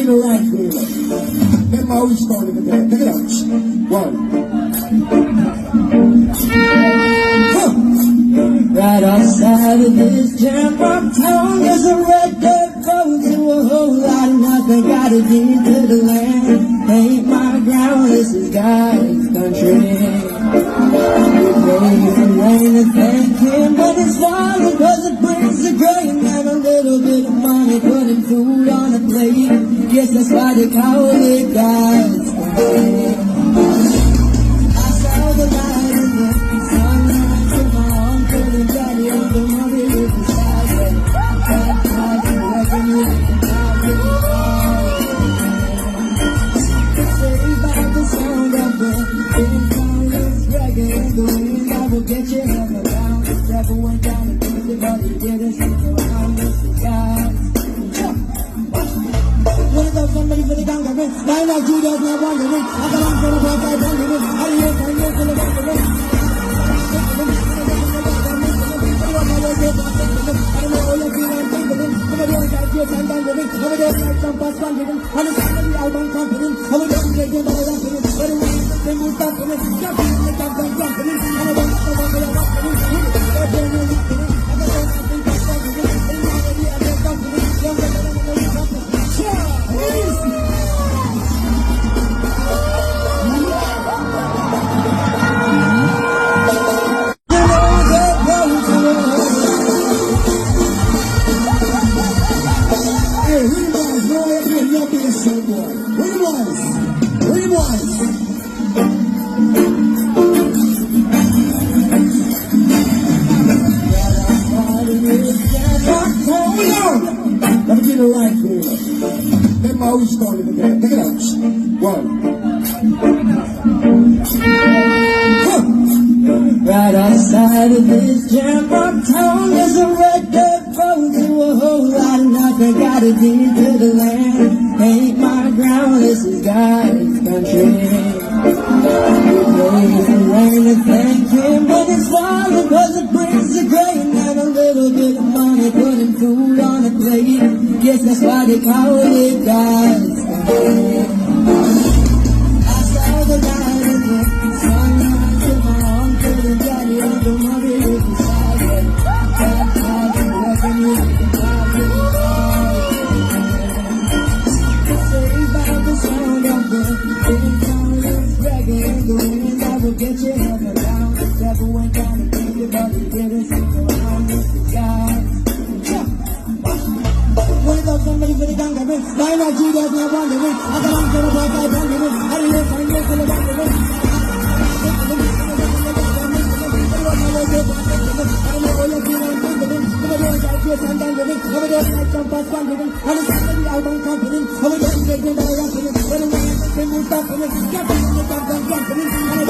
get a right here. Get my own story with that. Take it out. One. Right outside of this jam-rock town, there's a red dirt road to a whole lot of nothing. Gotta get to the land, ain't my ground, this is God's country. We pray for rain and thank Him when it's falling, 'cause it brings the grain and a little bit of money, putting food on a plate. Yes, that's why they call it God's country. I saw the light in the sunrise in my arm, feeling daddy on the money with the side. Baptized and working with the power. Saved by the sound of the big violence, reggae in the wind. I will get you up around. The devil went down and beat it, but he didn't stick around. This is God. One of those somebody for the down the ring. Now like Judas, not wondering. I got on for the world, I don't give it. How do you find you for the wondering? Let me get a right here. Get my own story with that. Take it out. One. Right outside of this jam-rock town, there's a red dirt road to a whole lot of nothing. Gotta get to the land, ain't my ground, this is God's country. We pray for rain and thank Him when it's falling, 'cause it brings the grain and a little bit of money, putting food on a plate. Yes, that's why they call it God's country. I saw the light in the sunrise in my arm, feeling daddy on the money with the side. Baptized and working with the power. Saved by the sound of the big violence, reggae in the wind. I will get you up around. The devil went down and beat it, but he didn't stick around. This is God. One of those somebody for the down the ring. Now like Judas, not wondering. I got on for the world, I don't give it. How do you find you for the wondering? I